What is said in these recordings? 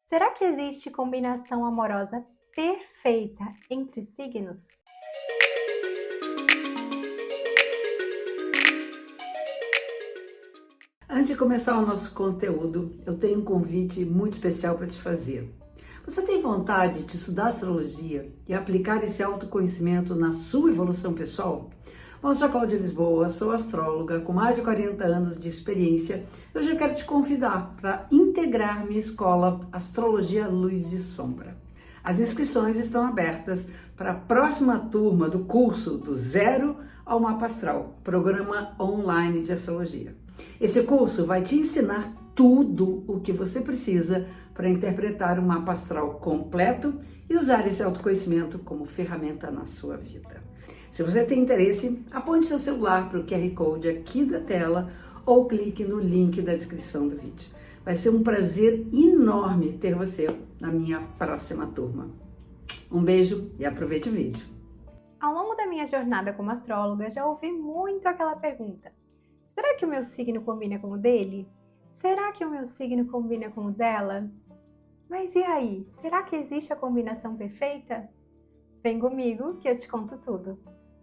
Será que existe combinação amorosa perfeita entre signos? Antes de começar o nosso conteúdo, eu tenho um convite muito especial para te fazer. Você tem vontade de estudar astrologia e aplicar esse autoconhecimento na sua evolução pessoal? Bom, eu sou a Cláudia Lisboa, sou astróloga com mais de 40 anos de experiência. Eu já quero te convidar para integrar minha escola Astrologia Luz e Sombra. As inscrições estão abertas para a próxima turma do curso do Zero ao Mapa Astral, programa online de astrologia. Esse curso vai te ensinar tudo o que você precisa para interpretar o mapa astral completo e usar esse autoconhecimento como ferramenta na sua vida. Se você tem interesse, aponte seu celular para o QR Code aqui da tela ou clique no link da descrição do vídeo. Vai ser um prazer enorme ter você na minha próxima turma. Um beijo e aproveite o vídeo. Ao longo da minha jornada como astróloga, já ouvi muito aquela pergunta: será que o meu signo combina com o dele? Será que o meu signo combina com o dela? Mas e aí? Será que existe a combinação perfeita? Vem comigo que eu te conto tudo.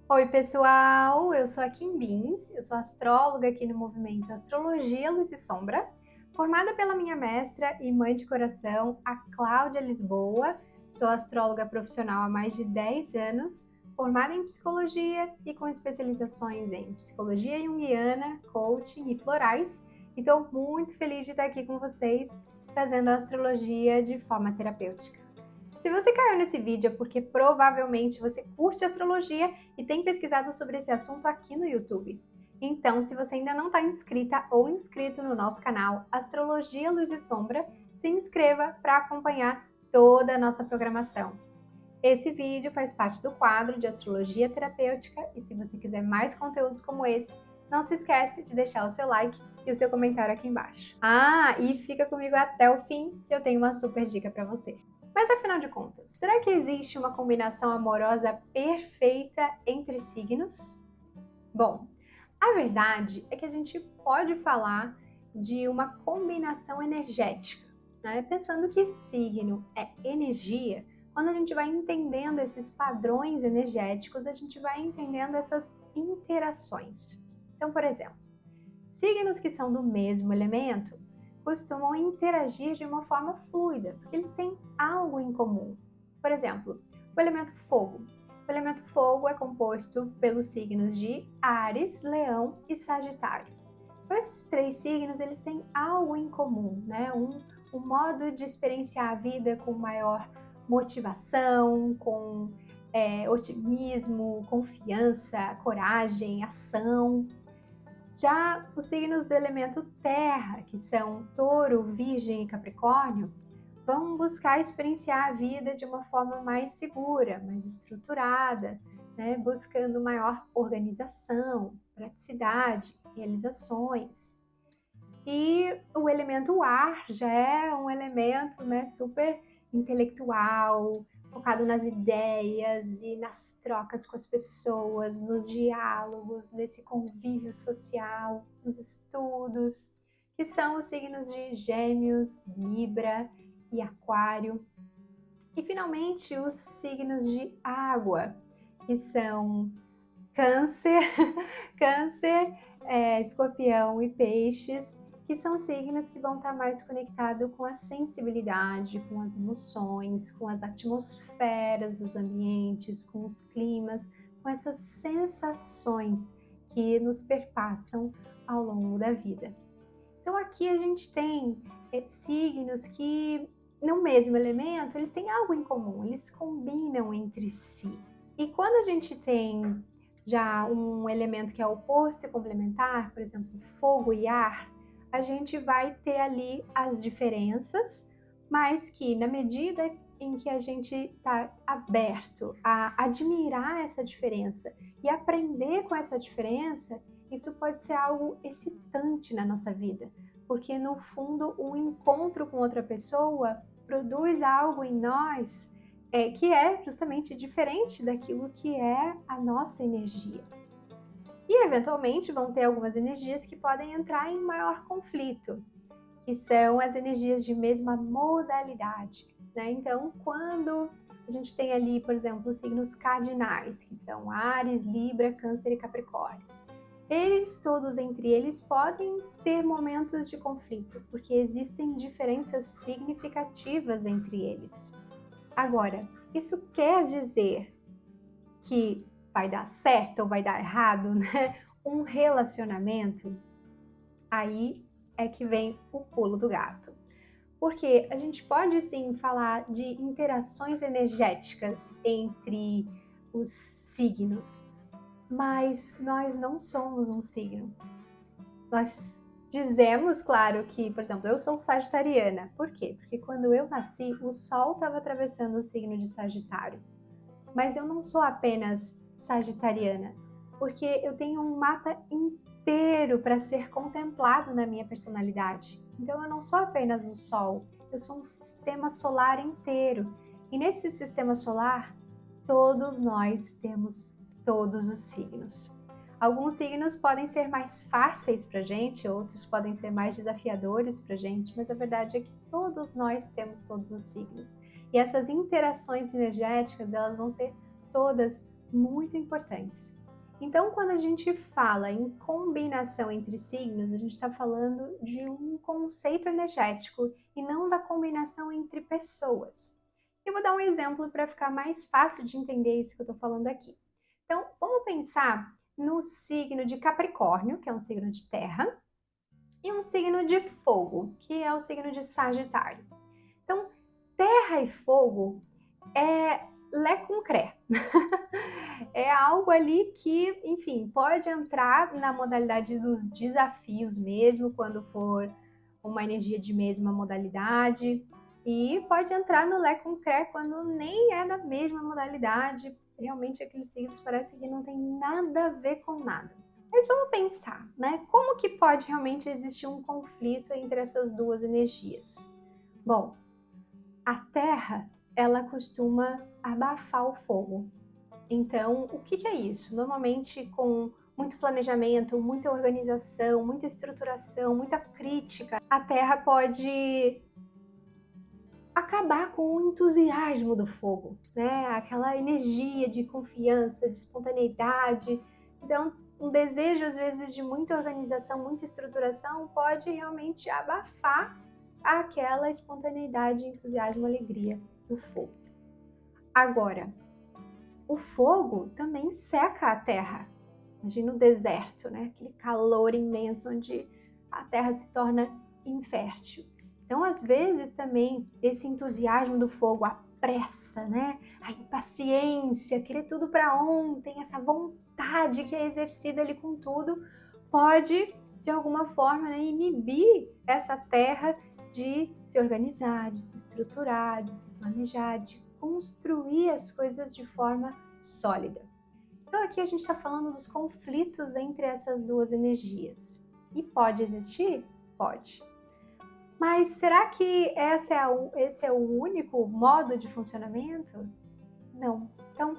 Oi, pessoal! Eu sou a Kim Bins, eu sou astróloga aqui no movimento Astrologia Luz e Sombra, formada pela minha mestra e mãe de coração, a Cláudia Lisboa. Sou astróloga profissional há mais de 10 anos, formada em psicologia e com especializações em psicologia junguiana, coaching e florais. E estou muito feliz de estar aqui com vocês, trazendo a astrologia de forma terapêutica. Se você caiu nesse vídeo é porque provavelmente você curte astrologia e tem pesquisado sobre esse assunto aqui no YouTube. Então, se você ainda não está inscrita ou inscrito no nosso canal Astrologia Luz e Sombra, se inscreva para acompanhar toda a nossa programação. Esse vídeo faz parte do quadro de Astrologia Terapêutica e se você quiser mais conteúdos como esse, não se esquece de deixar o seu like e o seu comentário aqui embaixo. E fica comigo até o fim que eu tenho uma super dica para você. Mas afinal de contas, será que existe uma combinação amorosa perfeita entre signos? Bom, a verdade é que a gente pode falar de uma combinação energética, né? Pensando que signo é energia, quando a gente vai entendendo esses padrões energéticos, a gente vai entendendo essas interações. Então, por exemplo, signos que são do mesmo elemento costumam interagir de uma forma fluida, porque eles têm algo em comum. Por exemplo, o elemento fogo. O elemento fogo é composto pelos signos de Áries, Leão e Sagitário. Então, esses três signos eles têm algo em comum, né? Um modo de experienciar a vida com maior motivação, com otimismo, confiança, coragem, ação. Já os signos do elemento terra, que são touro, virgem e capricórnio, vão buscar experienciar a vida de uma forma mais segura, mais estruturada, né? Buscando maior organização, praticidade, realizações. E o elemento ar já é um elemento, né, super intelectual, focado nas ideias e nas trocas com as pessoas, nos diálogos, nesse convívio social, nos estudos, que são os signos de Gêmeos, Libra e Aquário. E finalmente os signos de água, que são Câncer, Câncer, Escorpião e Peixes, que são signos que vão estar mais conectados com a sensibilidade, com as emoções, com as atmosferas dos ambientes, com os climas, com essas sensações que nos perpassam ao longo da vida. Então aqui a gente tem signos que, no mesmo elemento, eles têm algo em comum, eles combinam entre si. E quando a gente tem já um elemento que é oposto e complementar, por exemplo, fogo e ar, a gente vai ter ali as diferenças, mas que na medida em que a gente está aberto a admirar essa diferença e aprender com essa diferença, isso pode ser algo excitante na nossa vida, porque no fundo um encontro com outra pessoa produz algo em nós que é justamente diferente daquilo que é a nossa energia. E eventualmente vão ter algumas energias que podem entrar em maior conflito, que são as energias de mesma modalidade, né? Então, quando a gente tem ali, por exemplo, os signos cardinais, que são Áries, Libra, Câncer e Capricórnio. Eles todos entre eles podem ter momentos de conflito, porque existem diferenças significativas entre eles. Agora, isso quer dizer que vai dar certo ou vai dar errado, né? Um relacionamento? Aí é que vem o pulo do gato. Porque a gente pode sim falar de interações energéticas entre os signos, mas nós não somos um signo. Nós dizemos, claro, que, por exemplo, eu sou sagitariana. Por quê? Porque quando eu nasci, o Sol estava atravessando o signo de Sagitário. Mas eu não sou apenas sagitariana, porque eu tenho um mapa inteiro para ser contemplado na minha personalidade. Então eu não sou apenas o Sol, eu sou um sistema solar inteiro. E nesse sistema solar, todos nós temos todos os signos. Alguns signos podem ser mais fáceis para a gente, outros podem ser mais desafiadores para a gente, mas a verdade é que todos nós temos todos os signos. E essas interações energéticas, elas vão ser todas muito importantes. Então, quando a gente fala em combinação entre signos, a gente está falando de um conceito energético e não da combinação entre pessoas. Eu vou dar um exemplo para ficar mais fácil de entender isso que eu estou falando aqui. Então, vamos pensar no signo de Capricórnio, que é um signo de terra, e um signo de fogo, que é o signo de Sagitário. Então, terra e fogo é lé com cré. É algo ali que, enfim, pode entrar na modalidade dos desafios mesmo, quando for uma energia de mesma modalidade, e pode entrar no lé com cré quando nem é da mesma modalidade. Realmente aqueles signos parece que não tem nada a ver com nada. Mas vamos pensar, né? Como que pode realmente existir um conflito entre essas duas energias? Bom, a Terra, ela costuma abafar o fogo. Então, o que é isso? Normalmente, com muito planejamento, muita organização, muita estruturação, muita crítica, a Terra pode acabar com o entusiasmo do fogo, né? Aquela energia de confiança, de espontaneidade. Então, um desejo, às vezes, de muita organização, muita estruturação, pode realmente abafar aquela espontaneidade, entusiasmo, alegria do fogo. Agora, o fogo também seca a terra. Imagina o deserto, né? Aquele calor imenso onde a terra se torna infértil. Então, às vezes também esse entusiasmo do fogo, a pressa, né? A impaciência, querer tudo para ontem, essa vontade que é exercida ali com tudo, pode de alguma forma, né, inibir essa terra de se organizar, de se estruturar, de se planejar, de construir as coisas de forma sólida. Então aqui a gente está falando dos conflitos entre essas duas energias. E pode existir? Pode. Mas será que esse é o único modo de funcionamento? Não. Então,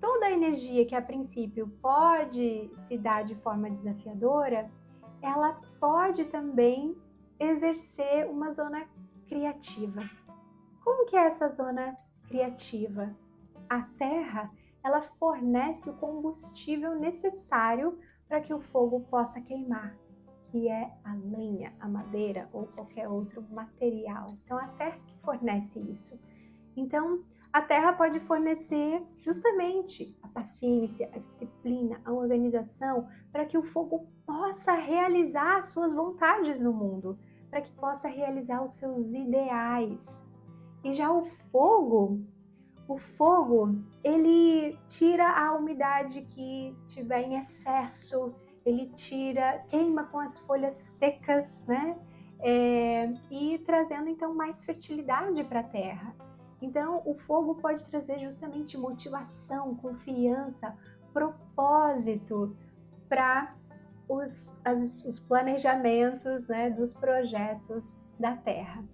toda a energia que a princípio pode se dar de forma desafiadora, ela pode também exercer uma zona criativa. Como que é essa zona criativa? A Terra, ela fornece o combustível necessário para que o fogo possa queimar, que é a lenha, a madeira ou qualquer outro material. Então, a Terra que fornece isso. Então, a Terra pode fornecer justamente a paciência, a disciplina, a organização para que o fogo possa realizar suas vontades no mundo, para que possa realizar os seus ideais. E já o fogo, ele tira a umidade que tiver em excesso, ele queima com as folhas secas, né? E trazendo então mais fertilidade para a terra. Então, o fogo pode trazer justamente motivação, confiança, propósito para os planejamentos, né, dos projetos da Terra.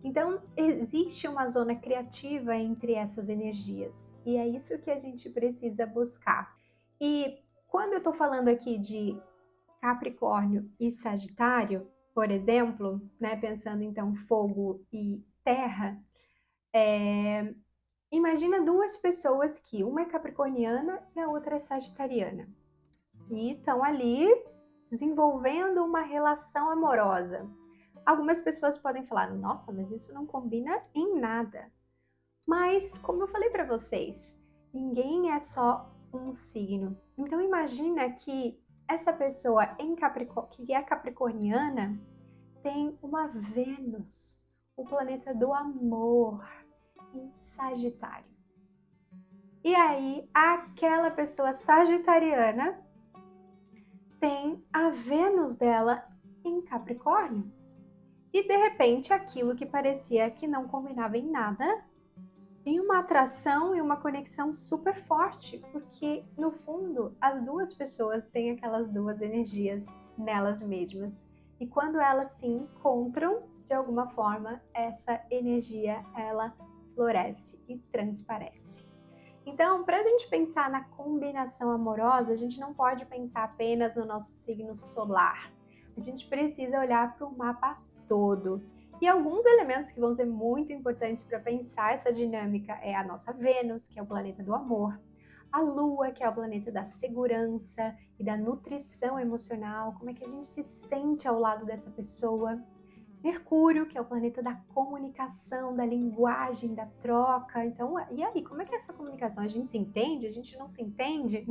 Então, existe uma zona criativa entre essas energias e é isso que a gente precisa buscar. E quando eu estou falando aqui de Capricórnio e Sagitário, por exemplo, né, pensando então fogo e terra, imagina duas pessoas que uma é capricorniana e a outra é sagitariana. E estão ali desenvolvendo uma relação amorosa. Algumas pessoas podem falar, nossa, mas isso não combina em nada. Mas, como eu falei para vocês, ninguém é só um signo. Então imagina que essa pessoa que é capricorniana tem uma Vênus, o planeta do amor, em Sagitário. E aí, aquela pessoa sagitariana tem a Vênus dela em Capricórnio. E de repente, aquilo que parecia que não combinava em nada, tem uma atração e uma conexão super forte, porque no fundo, as duas pessoas têm aquelas duas energias nelas mesmas. E quando elas se encontram, de alguma forma, essa energia, ela floresce e transparece. Então, para a gente pensar na combinação amorosa, a gente não pode pensar apenas no nosso signo solar. A gente precisa olhar para o mapa todo. E alguns elementos que vão ser muito importantes para pensar essa dinâmica é a nossa Vênus, que é o planeta do amor, a Lua, que é o planeta da segurança e da nutrição emocional, como é que a gente se sente ao lado dessa pessoa, Mercúrio, que é o planeta da comunicação, da linguagem, da troca. Então, e aí, como é que é essa comunicação? A gente se entende? A gente não se entende?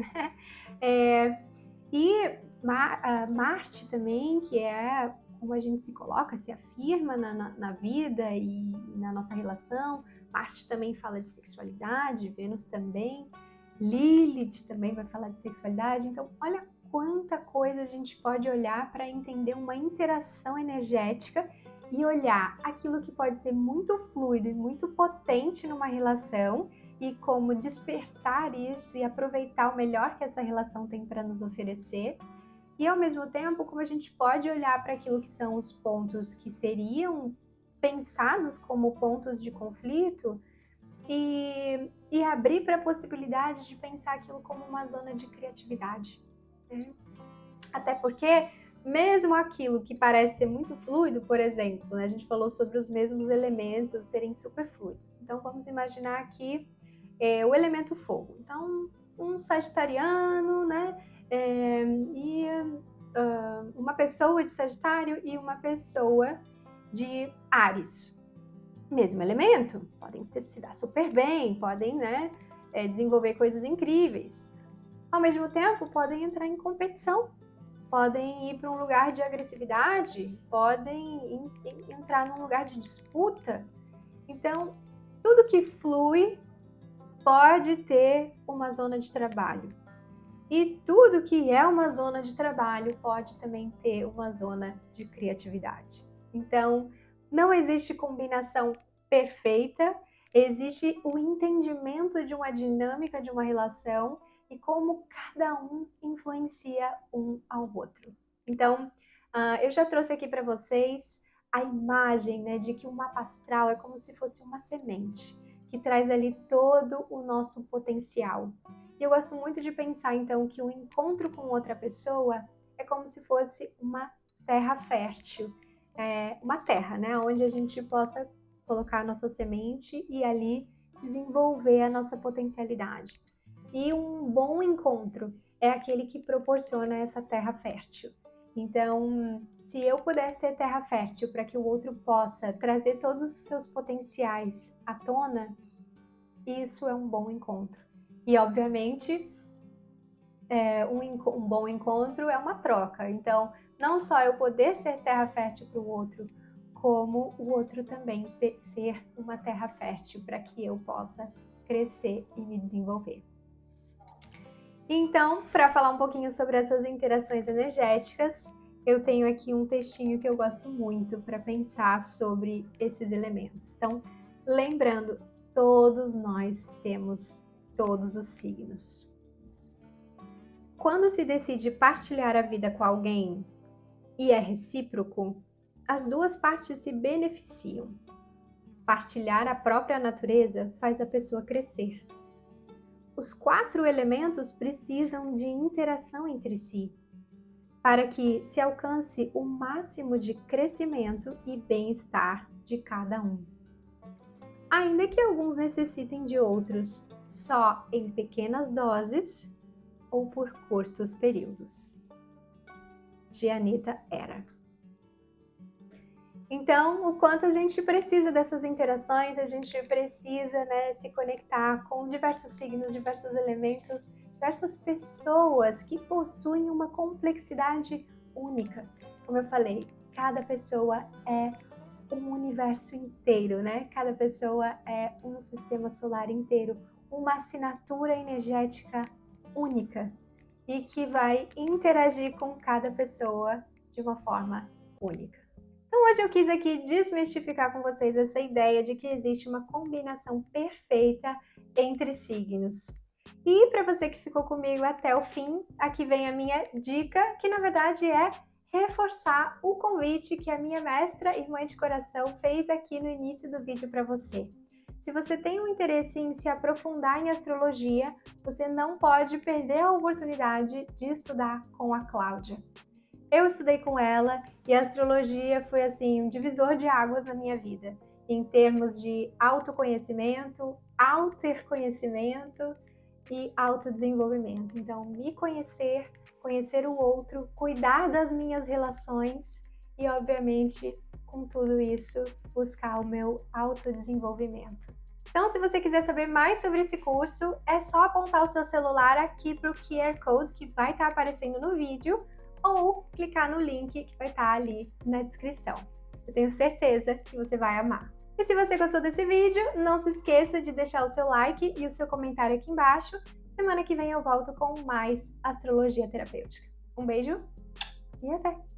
E Marte também, que é como a gente se coloca, se afirma na vida e na nossa relação. Marte também fala de sexualidade, Vênus também. Lilith também vai falar de sexualidade. Então, olha quanta coisa a gente pode olhar para entender uma interação energética e olhar aquilo que pode ser muito fluido e muito potente numa relação e como despertar isso e aproveitar o melhor que essa relação tem para nos oferecer. E ao mesmo tempo, como a gente pode olhar para aquilo que são os pontos que seriam pensados como pontos de conflito e abrir para a possibilidade de pensar aquilo como uma zona de criatividade. Né? Até porque, mesmo aquilo que parece ser muito fluido, por exemplo, né, a gente falou sobre os mesmos elementos serem super fluidos. Então, vamos imaginar aqui o elemento fogo. Então, um sagitariano, né? Uma pessoa de Sagitário e uma pessoa de Áries. Mesmo elemento, podem se dar super bem, podem, né, desenvolver coisas incríveis. Ao mesmo tempo, podem entrar em competição, podem ir para um lugar de agressividade, podem entrar num lugar de disputa. Então, tudo que flui pode ter uma zona de trabalho. E tudo que é uma zona de trabalho pode também ter uma zona de criatividade. Então, não existe combinação perfeita, existe o entendimento de uma dinâmica de uma relação e como cada um influencia um ao outro. Então, eu já trouxe aqui para vocês a imagem, né, de que o mapa astral é como se fosse uma semente que traz ali todo o nosso potencial. E eu gosto muito de pensar, então, que o encontro com outra pessoa é como se fosse uma terra fértil, uma terra, né, onde a gente possa colocar a nossa semente e ali desenvolver a nossa potencialidade. E um bom encontro é aquele que proporciona essa terra fértil. Então, se eu puder ser terra fértil para que o outro possa trazer todos os seus potenciais à tona, isso é um bom encontro. E, obviamente, um bom encontro é uma troca. Então, não só eu poder ser terra fértil para o outro, como o outro também ser uma terra fértil para que eu possa crescer e me desenvolver. Então, para falar um pouquinho sobre essas interações energéticas, eu tenho aqui um textinho que eu gosto muito para pensar sobre esses elementos. Então, lembrando, todos nós temos todos os signos. Quando se decide partilhar a vida com alguém e é recíproco, as duas partes se beneficiam. Partilhar a própria natureza faz a pessoa crescer. Os 4 elementos precisam de interação entre si. para que se alcance o máximo de crescimento e bem-estar de cada um. Ainda que alguns necessitem de outros só em pequenas doses ou por curtos períodos. De Anita Era. Então, o quanto a gente precisa dessas interações, a gente precisa, se conectar com diversos signos, diversos elementos, diversas pessoas que possuem uma complexidade única. Como eu falei, cada pessoa é um universo inteiro, Cada pessoa é um sistema solar inteiro, uma assinatura energética única e que vai interagir com cada pessoa de uma forma única. Então hoje eu quis aqui desmistificar com vocês essa ideia de que existe uma combinação perfeita entre signos. E para você que ficou comigo até o fim, aqui vem a minha dica, que na verdade é reforçar o convite que a minha mestra e mãe de coração fez aqui no início do vídeo para você. Se você tem um interesse em se aprofundar em astrologia, você não pode perder a oportunidade de estudar com a Cláudia. Eu estudei com ela e a astrologia foi assim um divisor de águas na minha vida, em termos de autoconhecimento, autoconhecimento e autodesenvolvimento. Então, me conhecer, conhecer o outro, cuidar das minhas relações e, obviamente, com tudo isso, buscar o meu autodesenvolvimento. Então, se você quiser saber mais sobre esse curso, é só apontar o seu celular aqui para o QR Code que vai estar aparecendo no vídeo ou clicar no link que vai estar ali na descrição. Eu tenho certeza que você vai amar. E se você gostou desse vídeo, não se esqueça de deixar o seu like e o seu comentário aqui embaixo. Semana que vem eu volto com mais astrologia terapêutica. Um beijo e até!